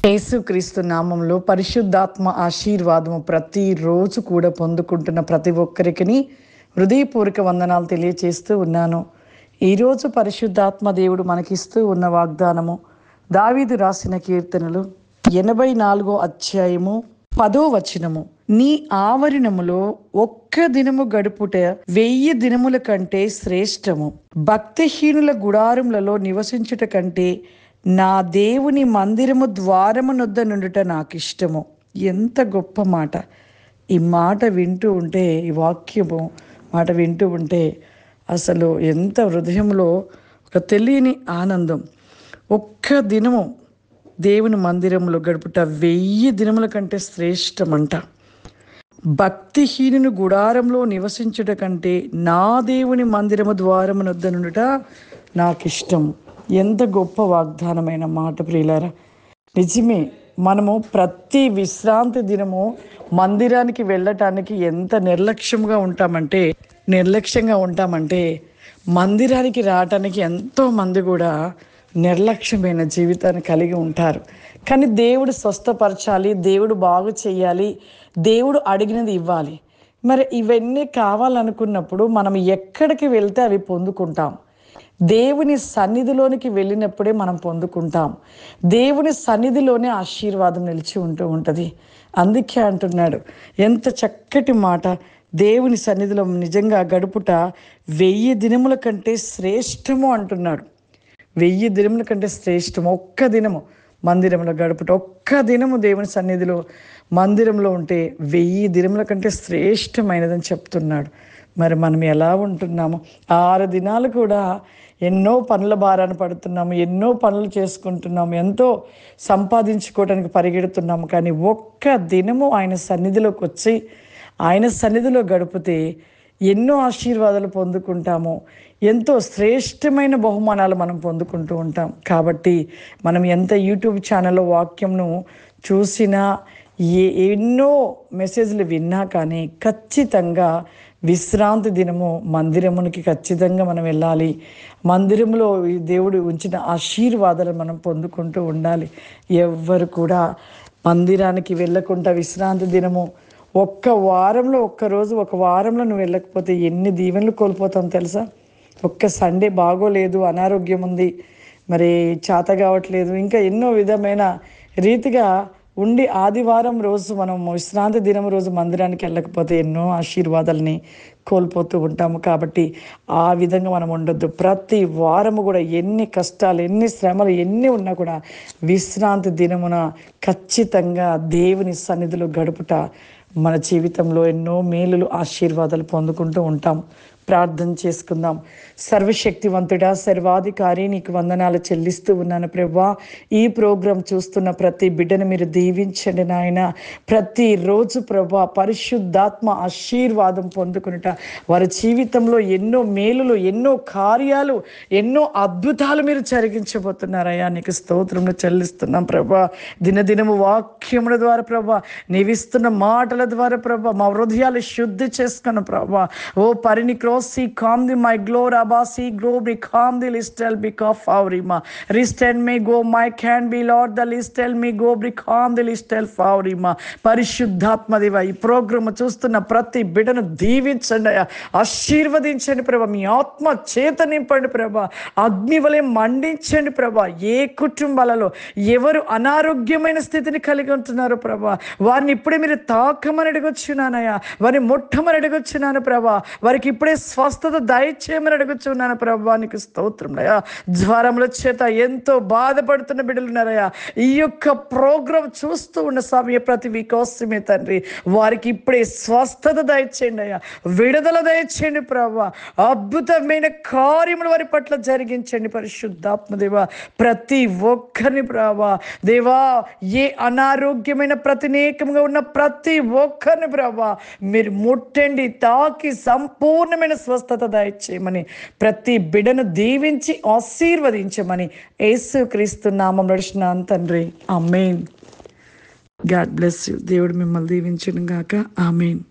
యేసుక్రీస్తు నామంలో పరిశుద్ధాత్మ ఆశీర్వాదము ప్రతిరోజు కూడా పొందుకుంటున్న ప్రతి ఒక్కరికి హృదయపూర్వక వందనాలు తెలియచేస్తూ ఉన్నాను. ఈరోజు పరిశుద్ధాత్మ దేవుడు మనకిస్తూ ఉన్న వాగ్దానము దావీదు రాసిన కీర్తనలు 84వ అధ్యాయము 10వ వచనము. నీ ఆవరణములో ఒక్క దినము గడుపుట 1000 దినముల కంటే శ్రేష్టము. భక్తిహీనుల గుడారములలో నివసించుట కంటే నా దేవుని మందిరము ద్వారమునొద్ద నుండుట నాకు ఇష్టము. ఎంత గొప్ప మాట! ఈ మాట వింటూ ఉంటే, ఈ వాక్యము మాట వింటూ ఉంటే అసలు ఎంత హృదయంలో ఒక తెలియని ఆనందం. ఒక్క దినము దేవుని మందిరంలో గడుపుట 1000 దినముల కంటే శ్రేష్టమంట. భక్తిహీనుని గుడారంలో నివసించుట కంటే నా దేవుని మందిరము ద్వారమునొద్ద నుండుట నాకు ఇష్టం. ఎంత గొప్ప వాగ్దానమైన మాట ప్రియులారా! నిజమే. మనము ప్రతి విశ్రాంతి దినము మందిరానికి వెళ్ళటానికి ఎంత నిర్లక్ష్యంగా ఉంటామంటే మందిరానికి రావటానికి ఎంతో మంది కూడా నిర్లక్ష్యమైన జీవితాన్ని కలిగి ఉంటారు. కానీ దేవుడు స్వస్థపరచాలి, దేవుడు బాగు చేయాలి, దేవుడు అడిగినది ఇవ్వాలి. మరి ఇవన్నీ కావాలనుకున్నప్పుడు మనం ఎక్కడికి వెళ్తే అవి పొందుకుంటాం. దేవుని సన్నిధిలోనికి వెళ్ళినప్పుడే మనం పొందుకుంటాం. దేవుని సన్నిధిలోనే ఆశీర్వాదం నిలిచి ఉంటుంది. అందుకే అంటున్నాడు, ఎంత చక్కటి మాట! దేవుని సన్నిధిలో నిజంగా గడుపుట 1000 దినముల కంటే శ్రేష్టము అంటున్నాడు. 1000 దినముల కంటే శ్రేష్టము. ఒక్క దినము మందిరంలో గడుపుట, ఒక్క దినము దేవుని సన్నిధిలో మందిరంలో ఉంటే 1000 దినముల కంటే శ్రేష్టమైనదని చెప్తున్నాడు. మరి మనం ఎలా ఉంటున్నాము? 6 దినాలు కూడా ఎన్నో పనుల భారాన పడుతున్నాము, ఎన్నో పనులు చేసుకుంటున్నాము, ఎంతో సంపాదించుకోవడానికి పరిగెడుతున్నాము. కానీ ఒక్క దినము ఆయన సన్నిధిలోకి వచ్చి ఆయన సన్నిధిలో గడిపితే ఎన్నో ఆశీర్వాదాలు పొందుకుంటాము, ఎంతో శ్రేష్టమైన బహుమానాలు మనం పొందుకుంటూ ఉంటాం. కాబట్టి మనం ఎంత యూట్యూబ్ ఛానల్లో వాక్యంను చూసినా, ఎన్నో మెసేజ్లు విన్నా కానీ ఖచ్చితంగా విశ్రాంతి దినము మందిరమునికి ఖచ్చితంగా మనం వెళ్ళాలి. మందిరంలో దేవుడు ఉంచిన ఆశీర్వాదాలు మనం పొందుకుంటూ ఉండాలి. ఎవ్వరు కూడా మందిరానికి వెళ్ళకుండా విశ్రాంతి దినము ఒక్క వారంలో నువ్వు వెళ్ళకపోతే ఎన్ని దీవెనలు కోల్పోతాం తెలుసా? ఒక్క సండే బాగోలేదు, అనారోగ్యం ఉంది, మరి చేత కావట్లేదు, ఇంకా ఎన్నో విధమైన రీతిగా ఉండి ఆదివారం రోజు మనం విశ్రాంతి దినం రోజు మందిరానికి వెళ్ళకపోతే ఎన్నో ఆశీర్వాదాలని కోల్పోతూ ఉంటాము. కాబట్టి ఆ విధంగా మనం ఉండొద్దు. ప్రతి వారము కూడా ఎన్ని కష్టాలు, ఎన్ని శ్రమలు, ఎన్ని ఉన్నా కూడా విశ్రాంతి దినమున ఖచ్చితంగా దేవుని సన్నిధిలో గడుపుట మన జీవితంలో ఎన్నో మేలులు, ఆశీర్వాదాలు పొందుకుంటూ ఉంటాం. ప్రార్థన చేసుకుందాం. సర్వశక్తివంతుడా, సర్వాధికారి, నీకు వందనాలు చెల్లిస్తూ ఉన్నాను ప్రభువా. ఈ ప్రోగ్రాం చూస్తున్న ప్రతి బిడ్డను మీరు దీవించండి నాయన. ప్రతిరోజు ప్రభువా పరిశుద్ధాత్మ ఆశీర్వాదం పొందుకునుట, వారి జీవితంలో ఎన్నో మేలులు, ఎన్నో కార్యాలు, ఎన్నో అద్భుతాలు మీరు జరిగించబోతున్నారయ్యా. నీకు స్తోత్రములు చెల్లిస్తున్నాం ప్రభువా. దినదినము వాక్యముల ద్వారా ప్రభువా, నీవిస్తున్న మాటల ద్వారా ప్రభువా మా హృదయాలు శుద్ధి చేసుకున్న ప్రభువా. ఓ పరిని Crossy come the my glory abasi glory come the listel be of faurima ristel me go my can be Lord the listel me go come the listel faurima. పరిశుద్ధాత్మ దేవా, ఈ ప్రోగ్రామ్ చూస్తున్న ప్రతి బిడ్డను దీవించండి, ఆశీర్వదించండి ప్రభా. మీ ఆత్మ చేత నింపండి ప్రభా. అగ్ని వలె మండించండి ప్రభా. ఏ కుటుంబాలలో ఎవరు అనారోగ్యమైన స్థితిని కలిగి ఉంటున్నారో ప్రభా, వారిని ఇప్పుడే మీరు తాకమని అడగొచ్చున్నానయ్యా. వారిని ముట్టమని అడగొచ్చున్నాను ప్రభా. వారికి ఇప్పుడే స్వస్థత దయచేయమని అడుగుచున్నాను ప్రభా. నీకు స్తోత్రములయ్యా. జ్వరముల చేత ఎంతో బాధపడుతున్న బిడ్డలు ఉన్నారయ్యా. ఈ యొక్క ప్రోగ్రాం చూస్తూ ఉన్న సమయ ప్రతి కోసమే తండ్రి, వారికి ఇప్పుడే స్వస్థత దయచేయండి అయ్యా, విడుదల దయచేయండి ప్రభా. అద్భుతమైన కార్యములు వారి పట్ల జరిగించండి పరిశుద్ధాత్మ దేవా. ప్రతి ఒక్కరిని ప్రభా దేవా, ఏ అనారోగ్యమైన ప్రతినేకంగా ఉన్న ప్రతి ఒక్కరిని ప్రభా మీరు ముట్టండి, తాకి సంపూర్ణమైన స్వస్థత దయచేయమని, ప్రతి బిడ్డను దీవించి ఆశీర్వదించమని యేసుక్రీస్తు నామములో నడుచున్నాను తండ్రి. ఆమేన్. God bless you. దేవుడు మిమ్మల్ని దీవించును గాక. ఆమేన్.